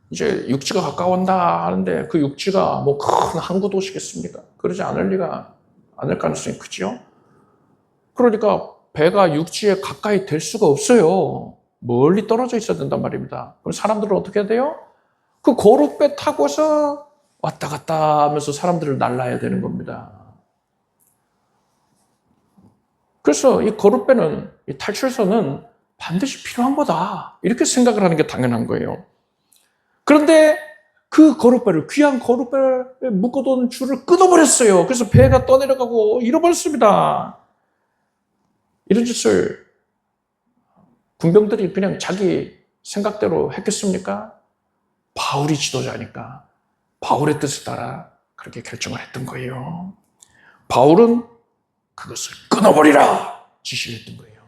이제 육지가 가까운다 하는데 그 육지가 뭐 큰 항구 도시겠습니까? 그러지 않을 가능성이 크죠. 그러니까 배가 육지에 가까이 될 수가 없어요. 멀리 떨어져 있어야 된단 말입니다. 그럼 사람들은 어떻게 해야 돼요? 그 거룻배 타고서 왔다 갔다 하면서 사람들을 날라야 되는 겁니다. 그래서 이 거룩배는, 이 탈출선은 반드시 필요한 거다. 이렇게 생각을 하는 게 당연한 거예요. 그런데 그 거룩배를, 귀한 거룩배에 묶어둔 줄을 끊어버렸어요. 그래서 배가 떠내려가고 잃어버렸습니다. 이런 짓을 군병들이 그냥 자기 생각대로 했겠습니까? 바울이 지도자니까 바울의 뜻에 따라 그렇게 결정을 했던 거예요. 바울은 그것을 끊어버리라 지시를 했던 거예요.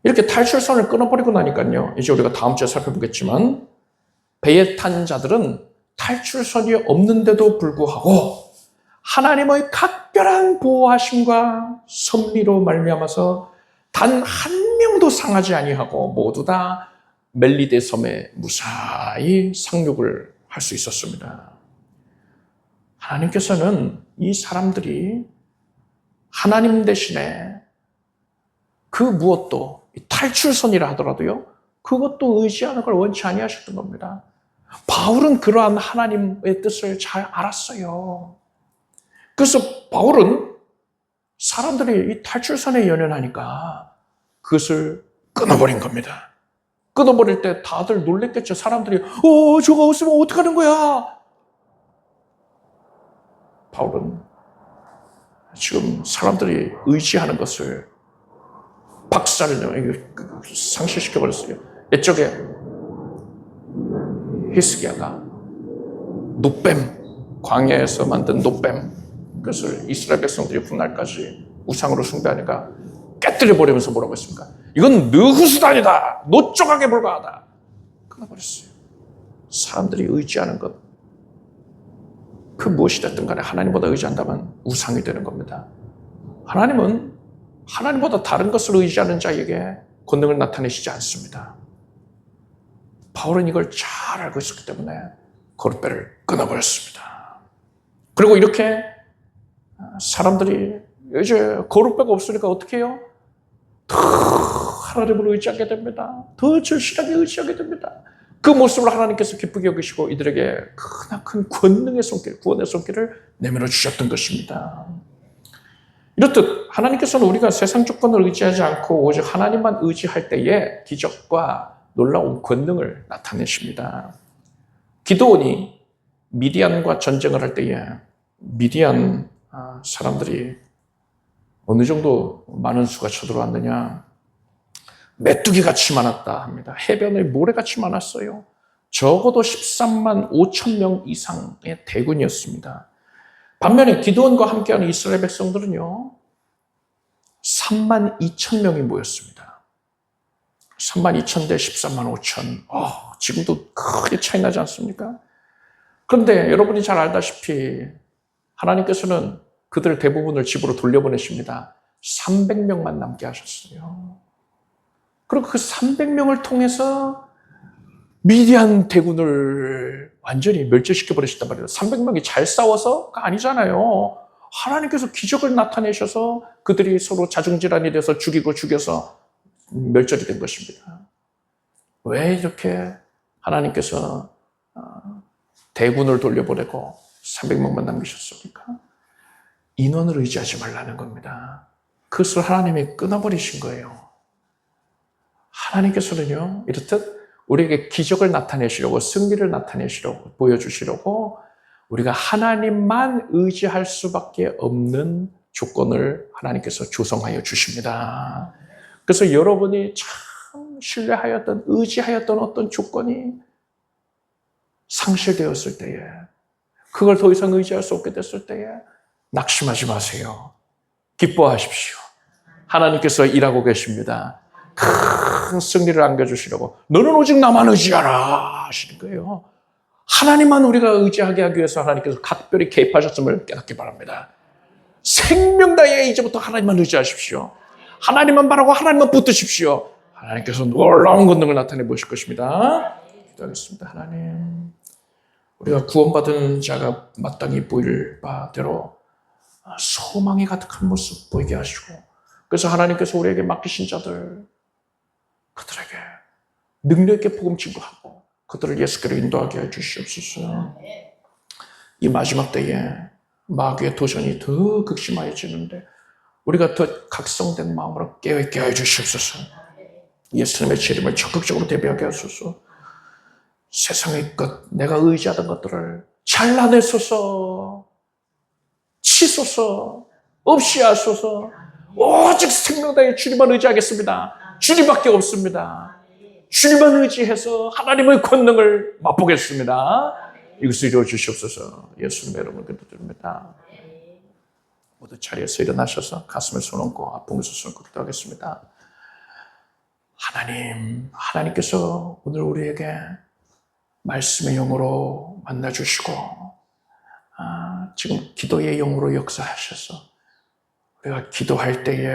이렇게 탈출선을 끊어버리고 나니까요, 이제 우리가 다음 주에 살펴보겠지만 배에 탄 자들은 탈출선이 없는데도 불구하고 하나님의 각별한 보호하심과 섭리로 말미암아서 단 한 명도 상하지 아니하고 모두 다 멜리데 섬에 무사히 상륙을 할 수 있었습니다. 하나님께서는 이 사람들이 하나님 대신에 그 무엇도 탈출선이라 하더라도요, 그것도 의지하는 걸 원치 아니하셨던 겁니다. 바울은 그러한 하나님의 뜻을 잘 알았어요. 그래서 바울은 사람들이 이 탈출선에 연연하니까 그것을 끊어버린 겁니다. 끊어버릴 때 다들 놀랬겠죠. 사람들이 저거 없으면 어떡하는 거야? 바울은 지금 사람들이 의지하는 것을 상실시켜버렸어요. 옛적에 히스기야가 노뱀, 광야에서 만든 노뱀, 그것을 이스라엘 백성들이 훗날까지 우상으로 숭배하니까 깨뜨려버리면서 뭐라고 했습니까? 이건 느후수단이다. 노쪽하게 불과하다. 끊어버렸어요. 사람들이 의지하는 것, 그 무엇이 됐든 간에 하나님보다 의지한다면 우상이 되는 겁니다. 하나님은 하나님보다 다른 것을 의지하는 자에게 권능을 나타내시지 않습니다. 바울은 이걸 잘 알고 있었기 때문에 거룩배를 끊어버렸습니다. 그리고 이렇게 사람들이 이제 거룩배가 없으니까 어떻게 해요? 더 하나님을 의지하게 됩니다. 더 절실하게 의지하게 됩니다. 그 모습을 하나님께서 기쁘게 여기시고 이들에게 크나큰 권능의 손길, 구원의 손길을 내밀어 주셨던 것입니다. 이렇듯 하나님께서는 우리가 세상 조건을 의지하지 않고 오직 하나님만 의지할 때에 기적과 놀라운 권능을 나타내십니다. 기드온이 미디안과 전쟁을 할 때에 미디안 사람들이 어느 정도 많은 수가 쳐들어왔느냐, 메뚜기같이 많았다 합니다. 해변에 모래같이 많았어요. 적어도 13만 5천 명 이상의 대군이었습니다. 반면에 기드온과 함께하는 이스라엘 백성들은요, 3만 2천 명이 모였습니다. 3만 2천 대 13만 5천. 지금도 크게 차이 나지 않습니까? 그런데 여러분이 잘 알다시피 하나님께서는 그들 대부분을 집으로 돌려보내십니다. 300명만 남게 하셨어요. 그리고 그 300명을 통해서 미디안 대군을 완전히 멸절시켜 버리셨단 말이에요. 300명이 잘 싸워서가 아니잖아요. 하나님께서 기적을 나타내셔서 그들이 서로 자중질환이 돼서 죽여서 멸절이 된 것입니다. 왜 이렇게 하나님께서 대군을 돌려보내고 300명만 남기셨습니까? 인원을 의지하지 말라는 겁니다. 그것을 하나님이 끊어버리신 거예요. 하나님께서는요, 이렇듯 우리에게 기적을 나타내시려고, 승리를 나타내시려고, 보여주시려고 우리가 하나님만 의지할 수밖에 없는 조건을 하나님께서 조성하여 주십니다. 그래서 여러분이 참 신뢰하였던, 의지하였던 어떤 조건이 상실되었을 때에, 그걸 더 이상 의지할 수 없게 됐을 때에 낙심하지 마세요. 기뻐하십시오. 하나님께서 일하고 계십니다. 큰 승리를 안겨주시려고 너는 오직 나만 의지하라 하시는 거예요. 하나님만 우리가 의지하게 하기 위해서 하나님께서 각별히 개입하셨음을 깨닫기 바랍니다. 생명 다해 이제부터 하나님만 의지하십시오. 하나님만 바라고 하나님만 붙드십시오. 하나님께서 놀라운 권능을 나타내 보실 것입니다. 기도하겠습니다. 하나님, 우리가 구원받은 자가 마땅히 보일 바대로 소망이 가득한 모습 보이게 하시고, 그래서 하나님께서 우리에게 맡기신 자들, 그들에게 능력 있게 복음 증거하고 그들을 예수께로 인도하게 해 주시옵소서. 이 마지막 때에 마귀의 도전이 더 극심해지는데 우리가 더 각성된 마음으로 깨어있게 해 주시옵소서. 예수님의 재림을 적극적으로 대비하게 하소서. 세상의 것, 내가 의지하던 것들을 잘라내소서. 치소서. 없이 하소서. 오직 생명다의 주님만 의지하겠습니다. 주님밖에 없습니다. 주님만 의지해서 하나님의 권능을 맛보겠습니다. 이것을 이루어 주시옵소서. 예수님의 이름으로 기도드립니다. 모두 자리에서 일어나셔서 가슴에 손 얹고 아픈 곳에 손 얹고 기도하겠습니다. 하나님께서 오늘 우리에게 말씀의 영으로 만나주시고 지금 기도의 영으로 역사하셔서 우리가 기도할 때에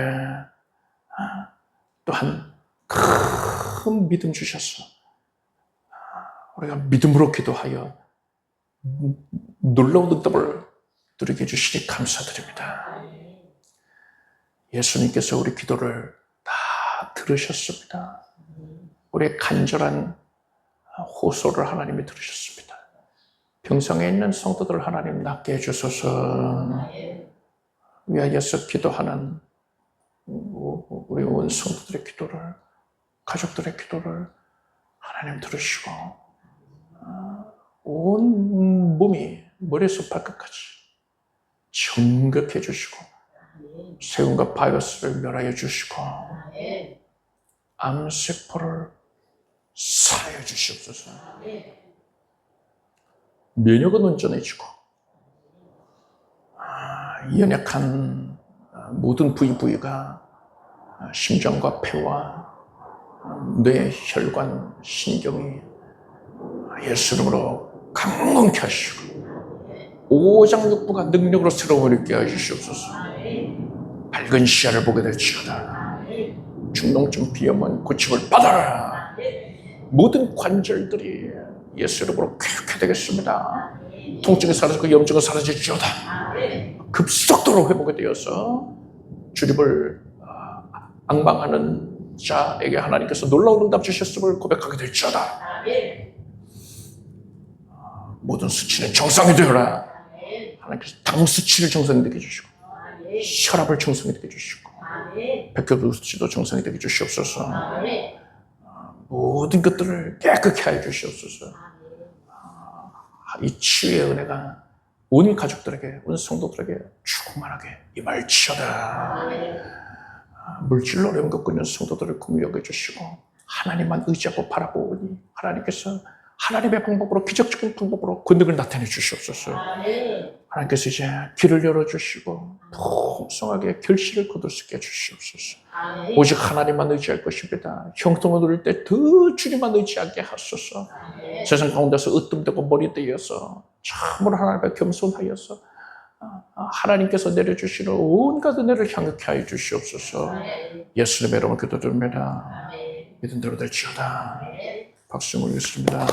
또한 큰 믿음 주셔서 우리가 믿음으로 기도하여 놀라운 응답을 누리게 해주시니 감사드립니다. 예수님께서 우리 기도를 다 들으셨습니다. 우리의 간절한 호소를 하나님이 들으셨습니다. 병상에 있는 성도들 하나님 낫게 해주소서. 위하여서 기도하는 우리 온 성도들의 기도를, 가족들의 기도를 하나님 들으시고 온 몸이 머리에서 발끝까지 정결케 해주시고 세균과 바이러스를 멸하여 주시고 암세포를 살려 주시옵소서. 면역은 온전해지고 연약한 모든 부위가 심장과 폐와 뇌, 혈관, 신경이 예수 이름으로 강건케 하시고 오장육부가 능력으로 새로움을 입게 해주시옵소서. 밝은 시야를 보게 될지어다. 중동증 비염은 고침을 받아라. 모든 관절들이 예수 이름으로 쾌유케 되겠습니다. 통증이 사라지고 염증은 사라질지어다. 급속도로 회복이 되어서 주님을 앙망하는 자에게 하나님께서 놀라운 응답 주셨음을 고백하게 될지어다. 모든 수치는 정상이 되어라. 하나님께서 당 수치를 정상이 되게 해주시고 혈압을 정상이 되게 해주시고 백혈구 수치도 정상이 되게 해주시옵소서. 모든 것들을 깨끗게 하여 주시옵소서. 이 치유의 은혜가 온 가족들에게, 온 성도들에게 충만하게 임할지어다. 물질로 어려움 겪고 있는 성도들을 긍휼히 여겨주시고 하나님만 의지하고 바라보니 하나님께서 하나님의 방법으로, 기적적인 방법으로 권능을 나타내 주시옵소서. 하나님께서 이제 길을 열어주시고 풍성하게 결실을 거둘 수 있게 해주시옵소서. 오직 하나님만 의지할 것입니다. 형통을 누릴 때 더 주님만 의지하게 하소서. 세상 가운데서 으뜸되고 머리 되어서 참으로 하나님 앞에 겸손하여서 하나님께서 내려주시는 온갖 은혜를 향하게 하여 주시옵소서. 예수님의 이름으로 기도드립니다. 믿음대로 될지어다. 박수 올리겠습니다.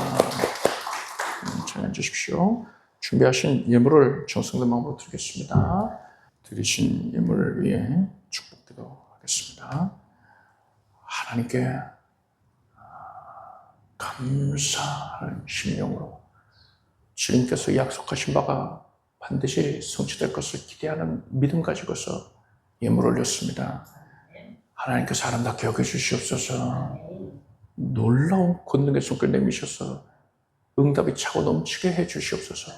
잘 앉으십시오. 준비하신 예물을 정성된 마음으로 드리겠습니다. 드리신 예물을 위해 축복 기도하겠습니다. 하나님께 감사하는 심령으로 주님께서 약속하신 바가 반드시 성취될 것을 기대하는 믿음 가지고서 예물을 올렸습니다. 하나님께서 아름답게 여겨주시옵소서. 놀라운 권능의 손길 내미셔서 응답이 차고 넘치게 해주시옵소서.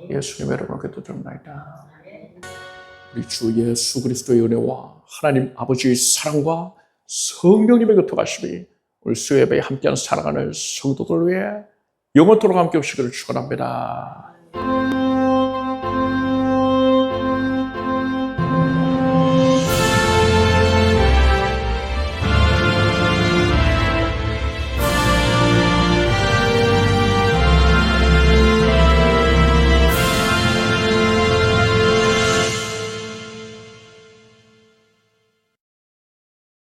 예수님의 이름으로 기도드립니다. 우리 주 예수 그리스도의 은혜와 하나님 아버지의 사랑과 성령님의 교통하심이 오늘 수요예배에 함께하는 사랑하는 성도들 위해 영원토록 함께 오시기를 축원합니다.